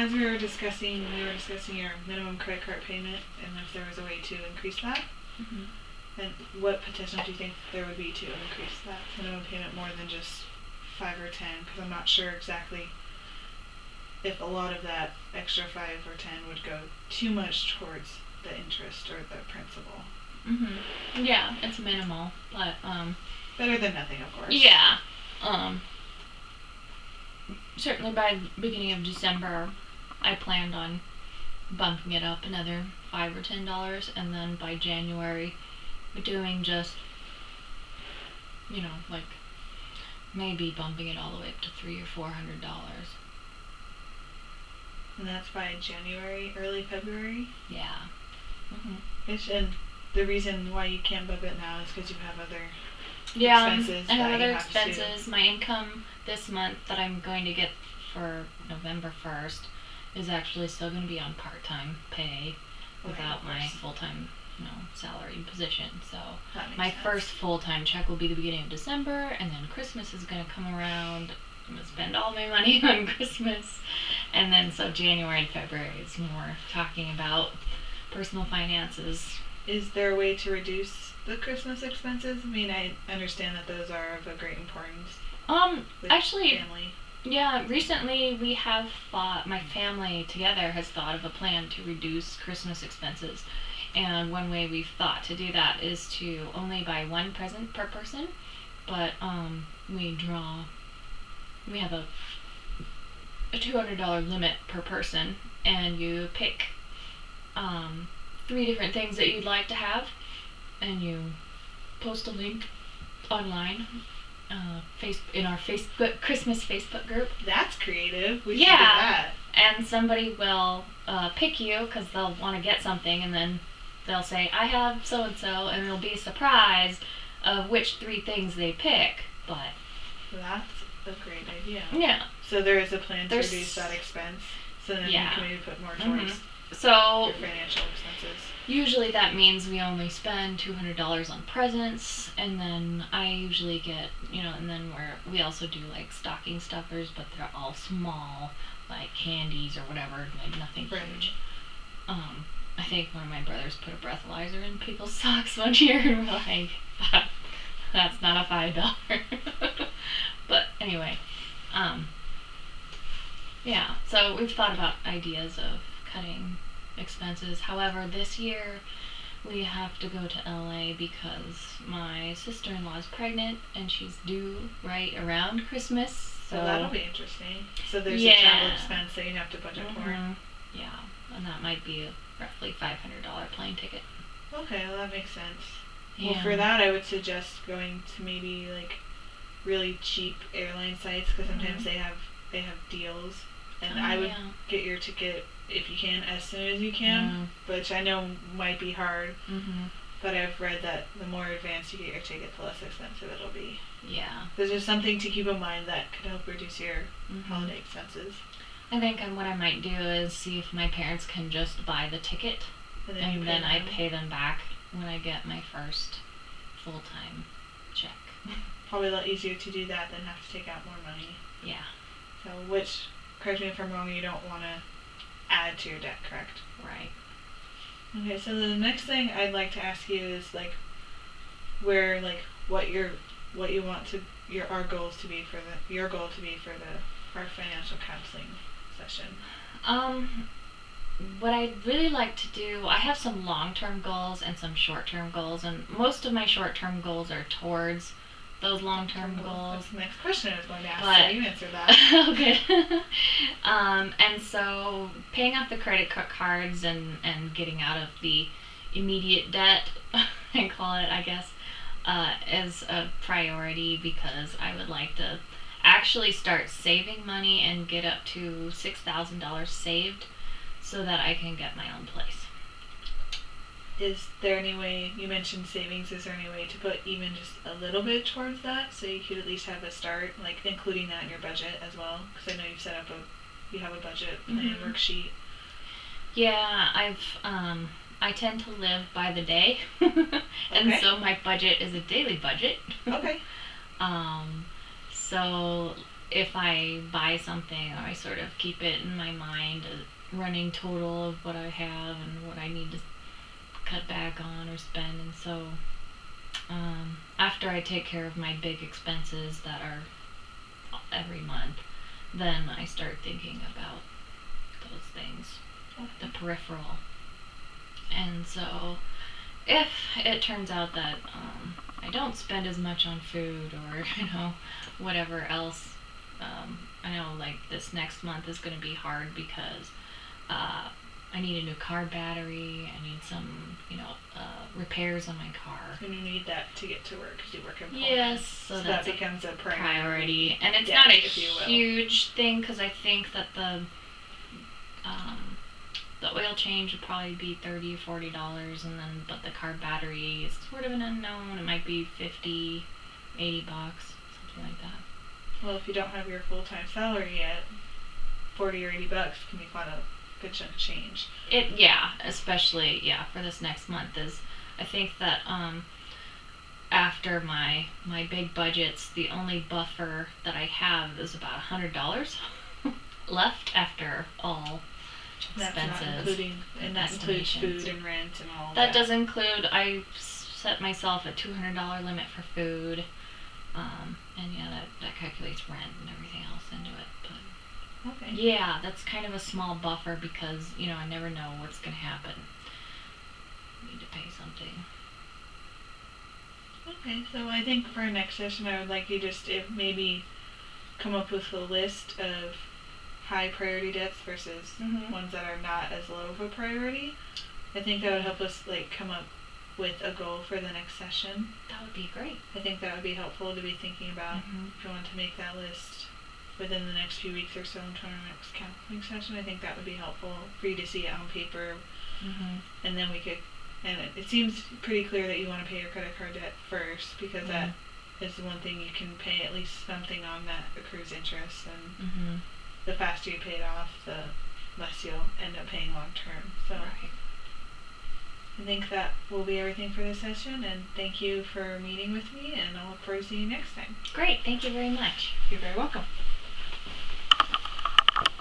as we were discussing your minimum credit card payment and if there was a way to increase that. Mm-hmm. And what potential do you think there would be to increase that minimum payment more than just 5 or 10? Because I'm not sure exactly if a lot of that extra 5 or 10 would go too much towards the interest or the principal. Mm-hmm. Yeah, it's minimal, but better than nothing, of course. Yeah. Certainly by the beginning of December, I planned on bumping it up another $5 or $10, and then by January, doing just, like maybe bumping it all the way up to $300 or $400. And that's by January, early February? Yeah. Mm-hmm. And the reason why you can't bump it now is because you have other expenses. I have other expenses. My income this month that I'm going to get for November 1st is actually still going to be on part-time pay without my full-time, salary position. So my first full-time check will be the beginning of December, and then Christmas is going to come around. I'm going to spend all my money on Christmas. And then so January and February is more talking about personal finances. Is there a way to reduce the Christmas expenses? I mean, I understand that those are of a great importance. Actually, family. Yeah, recently we have my family together has thought of a plan to reduce Christmas expenses. And one way we've thought to do that is to only buy one present per person, but we have a $200 limit per person, and you pick 3 different things that you'd like to have, and you post a link online in our Facebook Christmas Facebook group. That's creative. We should do that. And somebody will pick you because they'll want to get something, and then they'll say, I have so and so, and it'll be a surprise of which 3 things they pick. But that's a great idea. Yeah. So there is a plan to reduce that expense. So then you can maybe put more towards your financial expenses. Usually that means we only spend $200 on presents, and then I usually get, and then we also do like stocking stuffers, but they're all small, like candies or whatever, like nothing huge. I think one of my brothers put a breathalyzer in people's socks one year, and we're like, that's not a $5. But anyway, yeah, so we've thought about ideas of cutting expenses. However, this year we have to go to LA because my sister-in-law is pregnant and she's due right around Christmas. So that'll be interesting. So there's a travel expense that you have to budget for. Yeah, and that might be a roughly $500 plane ticket. Okay, well that makes sense. Yeah. Well, for that I would suggest going to maybe like really cheap airline sites because sometimes they have deals, and I would get your ticket if you can as soon as you can, which I know might be hard. But I've read that the more advanced you get your ticket, the less expensive it'll be. Yeah. There's just something to keep in mind that could help reduce your holiday expenses. I think what I might do is see if my parents can just buy the ticket, and then I pay them back when I get my first full-time check. Probably a lot easier to do that than have to take out more money. Yeah. So, which, correct me if I'm wrong, you don't want to add to your debt, correct? Right. Okay, so the next thing I'd like to ask you is like where what you want to our goals to be for your goal to be for our financial counseling session. What I'd really like to do, I have some long-term goals and some short-term goals, and most of my short-term goals are towards those long-term goals. That's the next question I was going to ask, so you answered that. Okay. And so paying off the credit cards and getting out of the immediate debt, I call it, I guess, is a priority because I would like to actually start saving money and get up to $6,000 saved so that I can get my own place. Is there any way, you mentioned savings, is there any way to put even just a little bit towards that so you could at least have a start, like including that in your budget as well? Because I know you have a budget plan worksheet. Yeah, I tend to live by the day, and so my budget is a daily budget. Okay. So if I buy something, I sort of keep it in my mind, a running total of what I have and what I need to cut back on or spend. And so after I take care of my big expenses that are every month, then I start thinking about those things, the peripheral. And so if it turns out that I don't spend as much on food or whatever else, I know like this next month is going to be hard because I need a new car battery. I need some repairs on my car. And you need that to get to work because you work in Pullman. Yes, so that becomes a priority. And it's not a huge thing because I think that the oil change would probably be $30 or $40, but the car battery is sort of an unknown. It might be $50, $80, something like that. Well, if you don't have your full-time salary yet, $40 or $80 can be quite a good chunk of change. Especially for this next month is, I think that after my big budgets, the only buffer that I have is about $100 left after all expenses. That's not including, and that includes food and rent and all that. That does include, I set myself a $200 limit for food, and that calculates rent and everything else into it. But okay. That's kind of a small buffer because I never know what's going to happen. I need to pay something. Okay, so I think for our next session, I would like you just maybe come up with a list of high priority debts versus ones that are not as low of a priority. I think that would help us come up with a goal for the next session. That would be great. I think that would be helpful to be thinking about if you want to make that list within the next few weeks or so until our next counseling session. I think that would be helpful for you to see it on paper, and then we could. And it seems pretty clear that you want to pay your credit card debt first because that is the one thing you can pay at least something on that accrues interest, and the faster you pay it off, the less you'll end up paying long term. So I think that will be everything for this session, and thank you for meeting with me, and I'll look forward to seeing you next time. Great, thank you very much. You're very welcome.